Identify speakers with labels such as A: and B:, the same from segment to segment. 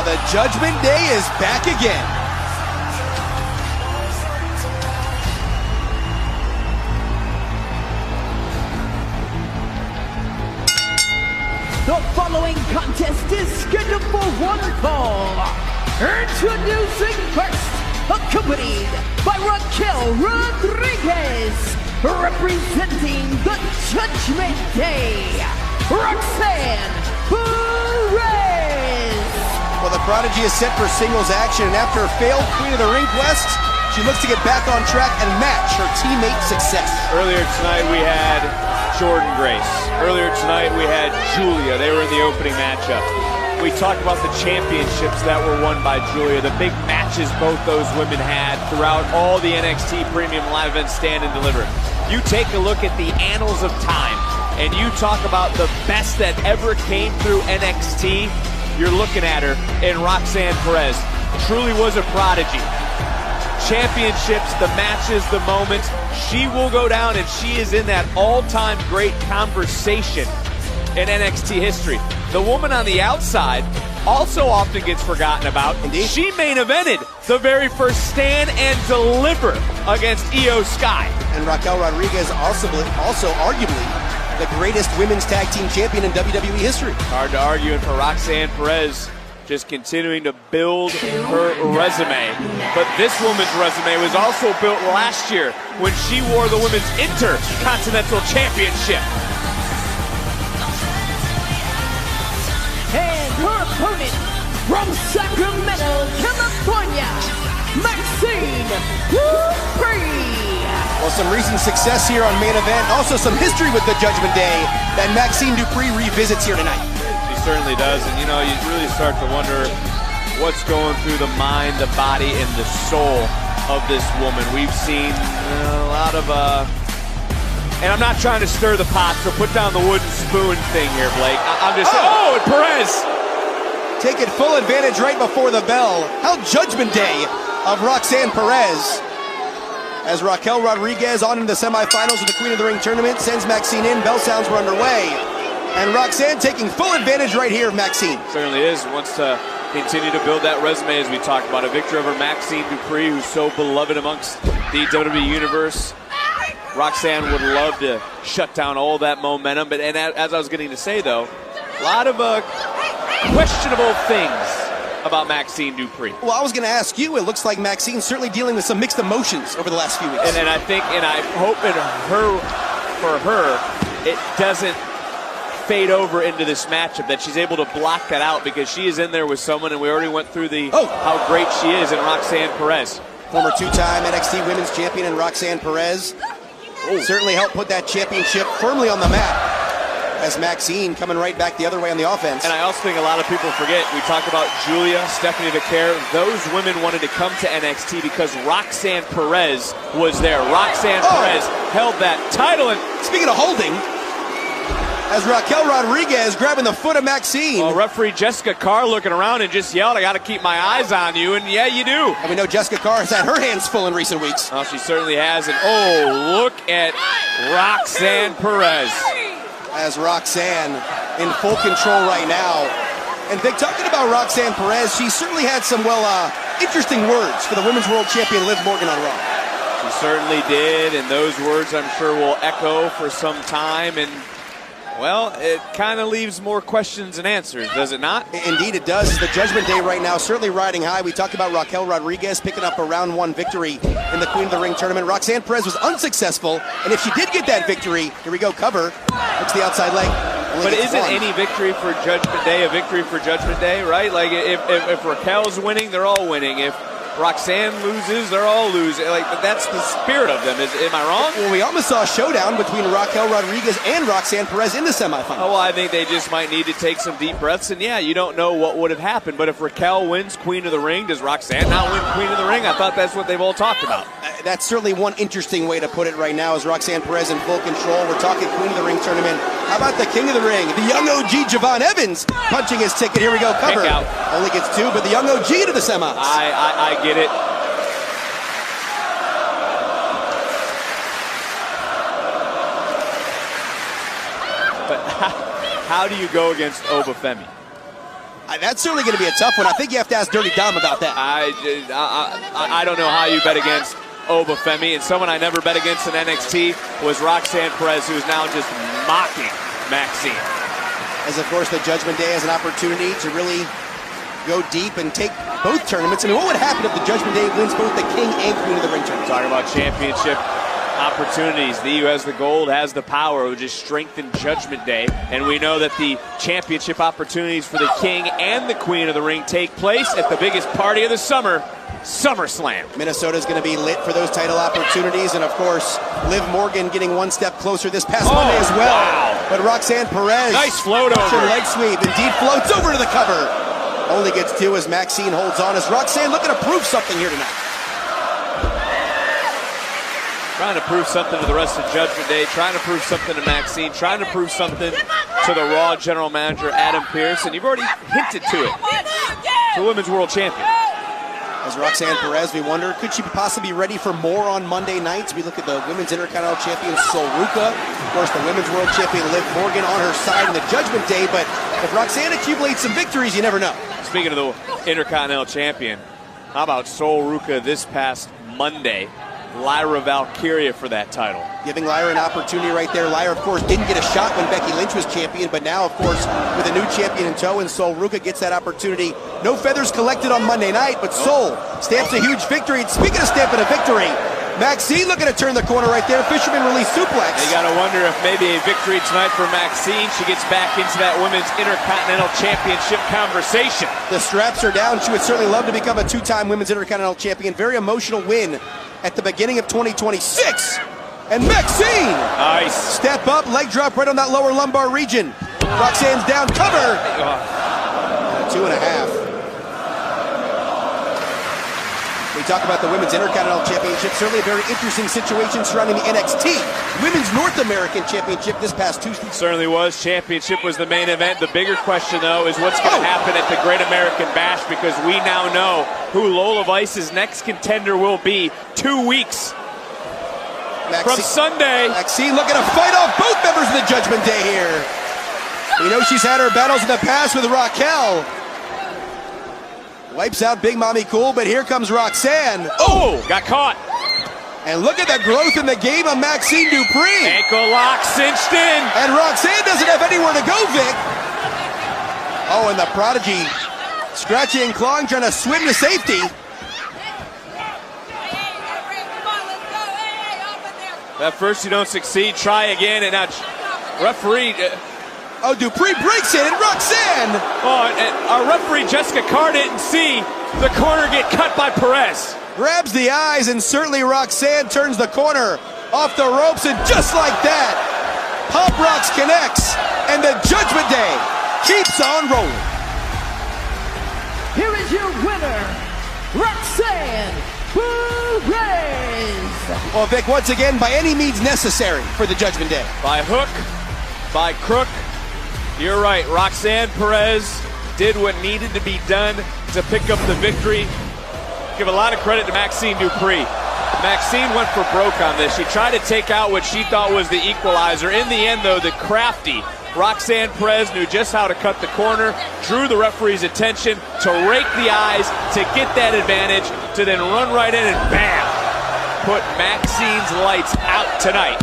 A: Oh, the Judgment Day is back again.
B: The following contest is scheduled for one fall. Introducing first, accompanied by Raquel Rodriguez, representing the Judgment Day, Roxanne Perez.
A: Well, the Prodigy is set for singles action, and after a failed Queen of the Ring quest, she looks to get back on track and match her teammate's success.
C: Earlier tonight we had Jordan Grace. Earlier tonight we had Julia. They were in the opening matchup. We talked about the championships that were won by Julia, the big matches both those women had throughout all the NXT Premium Live Events Stand and Deliver. You take a look at the annals of time, and you talk about the best that ever came through NXT, you're looking at her in Roxanne Perez. Truly was a prodigy. Championships, the matches, the moments, she will go down, and she is in that all-time great conversation in NXT history. The woman on the outside also often gets forgotten about.
A: Indeed.
C: She main evented the very first Stand and Deliver against Io Sky.
A: And Raquel Rodriguez also arguably the greatest women's tag team champion in WWE history.
C: Hard to argue, and for Roxanne Perez, just continuing to build her resume. But this woman's resume was also built last year when she wore the Women's Intercontinental Championship.
B: And her opponent from Sacramento, California, Maxxine Dupri.
A: Well, some recent success here on Main Event, also some history with the Judgment Day that Maxxine Dupri revisits here tonight.
C: She certainly does, and you know, you really start to wonder what's going through the mind, the body, and the soul of this woman. We've seen a lot of, and I'm not trying to stir the pot, so put down the wooden spoon thing here, Blake. I'm just, oh, and Perez!
A: Taking full advantage right before the bell. How Judgment Day of Roxanne Perez. As Raquel Rodriguez on into the semifinals of the Queen of the Ring tournament, sends Maxxine in, bell sounds were underway. And Roxanne taking full advantage right here of Maxxine.
C: Certainly is, wants to continue to build that resume as we talked about. A victory over Maxxine Dupri, who's so beloved amongst the WWE Universe. Roxanne would love to shut down all that momentum, but as I was getting to say though, a lot of questionable things about Maxxine Dupri.
A: Well, I was going to ask you, it looks like Maxxine's certainly dealing with some mixed emotions over the last few weeks.
C: And I think, and I hope for her, it doesn't fade over into this matchup, that she's able to block that out, because she is in there with someone, and we already went through how great she is in Roxanne Perez.
A: Former two-time NXT Women's Champion in Roxanne Perez. Certainly helped put that championship firmly on the map, as Maxxine coming right back the other way on the offense.
C: And I also think a lot of people forget, we talked about Julia, Stephanie Vaquer, those women wanted to come to NXT because Roxanne Perez was there. Roxanne Perez held that title. And
A: speaking of holding, as Raquel Rodriguez grabbing the foot of Maxxine.
C: Well, referee Jessica Carr looking around and just yelled, I got to keep my eyes on you, and yeah, you do.
A: And we know Jessica Carr has had her hands full in recent weeks.
C: Well, she certainly has, and look at Roxanne Perez.
A: As Roxanne in full control right now. And Vic, talking about Roxanne Perez, she certainly had some, interesting words for the Women's World Champion Liv Morgan on Raw.
C: She certainly did, and those words I'm sure will echo for some time, and well, it kind of leaves more questions than answers, does it not?
A: Indeed it does. The Judgment Day right now certainly riding high. We talked about Raquel Rodriguez picking up a round one victory in the Queen of the Ring tournament. Roxanne Perez was unsuccessful, and if she did get that victory, here we go, cover, looks the outside leg.
C: But isn't any victory for Judgment Day a victory for Judgment Day, right? Like, if Raquel's winning, they're all winning. If Roxanne loses, they're all losing. Like, that's the spirit of them. Am I wrong?
A: Well, we almost saw a showdown between Raquel Rodriguez and Roxanne Perez in the semifinals.
C: Oh, well, I think they just might need to take some deep breaths. And yeah, you don't know what would have happened. But if Raquel wins Queen of the Ring, does Roxanne not win Queen of the Ring? I thought that's what they've all talked about.
A: That's certainly one interesting way to put it right now, is Roxanne Perez in full control. We're talking Queen of the Ring tournament. How about the King of the Ring, the young OG Javon Evans, punching his ticket. Here we go, cover. Only gets two, but the young OG to the semis.
C: I get it. But how do you go against Obafemi?
A: That's certainly going to be a tough one. I think you have to ask Dirty Dom about that.
C: I don't know how you bet against Obafemi, and someone I never bet against in NXT was Roxanne Perez, who is now just mocking Maxxine.
A: As, of course, the Judgment Day has an opportunity to really go deep and take both tournaments. I mean, what would happen if the Judgment Day wins both the King and Queen of the Ring tournament?
C: Talking about championship opportunities. The EU has the gold, has the power. It would just strengthen Judgment Day. And we know that the championship opportunities for the King and the Queen of the Ring take place at the biggest party of the summer, SummerSlam.
A: Minnesota's going to be lit for those title opportunities. And, of course, Liv Morgan getting one step closer this past Monday as well.
C: Wow.
A: But Roxanne Perez.
C: Nice float over.
A: Leg sweep. Indeed floats over to the cover. Only gets two as Maxxine holds on. As Roxanne looking to prove something here tonight.
C: Trying to prove something to the rest of Judgment Day, trying to prove something to Maxxine, trying to prove something to the Raw General Manager, Adam Pearce, and you've already hinted to it. The Women's World Champion.
A: As Roxanne Perez, we wonder, could she possibly be ready for more on Monday nights? We look at the Women's Intercontinental Champion, Sol Ruca. Of course, the Women's World Champion, Liv Morgan, on her side in the Judgment Day. But if Roxanne accumulates some victories, you never know. Speaking
C: of the Intercontinental Champion, how about Sol Ruca this past Monday? Lyra Valkyria for that title.
A: Giving Lyra an opportunity right there. Lyra, of course, didn't get a shot when Becky Lynch was champion, but now, of course, with a new champion in tow, and Sol Ruca gets that opportunity. No feathers collected on Monday night, but Sol stamps a huge victory. And speaking of stamping a victory, Maxxine looking to turn the corner right there. Fisherman release suplex.
C: You got to wonder if maybe a victory tonight for Maxxine, she gets back into that Women's Intercontinental Championship conversation.
A: The straps are down. She would certainly love to become a two-time Women's Intercontinental Champion. Very emotional win at the beginning of 2026. And Maxxine!
C: Nice.
A: Step up, leg drop right on that lower lumbar region. Roxanne's down, cover! 2.5. We talk about the Women's Intercontinental Championship. Certainly a very interesting situation surrounding the NXT Women's North American Championship this past Tuesday.
C: Certainly was. Championship was the main event. The bigger question, though, is what's going to happen at the Great American Bash, because we now know who Lola Vice's next contender will be 2 weeks from Sunday.
A: Maxxine looking to fight off both members of the Judgment Day here. We know she's had her battles in the past with Raquel. Wipes out Big Mommy Cool, but here comes Roxanne.
C: Oh, got caught.
A: And look at the growth in the game of Maxxine Dupri.
C: Ankle lock cinched in.
A: And Roxanne doesn't have anywhere to go, Vic. Oh, and the Prodigy scratching and clawing, trying to swim to safety.
C: At first you don't succeed, try again, and now referee...
A: Oh, Dupri breaks it, and Roxanne!
C: Oh, and our referee, Jessica Carr, didn't see the corner get cut by Perez.
A: Grabs the eyes, and certainly Roxanne turns the corner off the ropes, and just like that, Pop Rocks connects, and the Judgment Day keeps on rolling.
B: Here is your winner, Roxanne Perez.
A: Well, Vic, once again, by any means necessary for the Judgment Day.
C: By hook, by crook, you're right. Roxanne Perez did what needed to be done to pick up the victory. Give a lot of credit to Maxxine Dupri. Maxxine went for broke on this. She tried to take out what she thought was the equalizer. In the end, though, the crafty Roxanne Perez knew just how to cut the corner, drew the referee's attention to rake the eyes, to get that advantage, to then run right in and bam! Put Maxxine's lights out tonight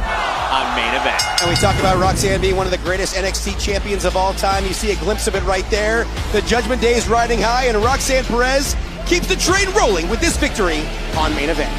C: on Main Event.
A: And we talk about Roxanne being one of the greatest NXT champions of all time. You see a glimpse of it right there. The Judgment Day is riding high, and Roxanne Perez keeps the train rolling with this victory on Main Event.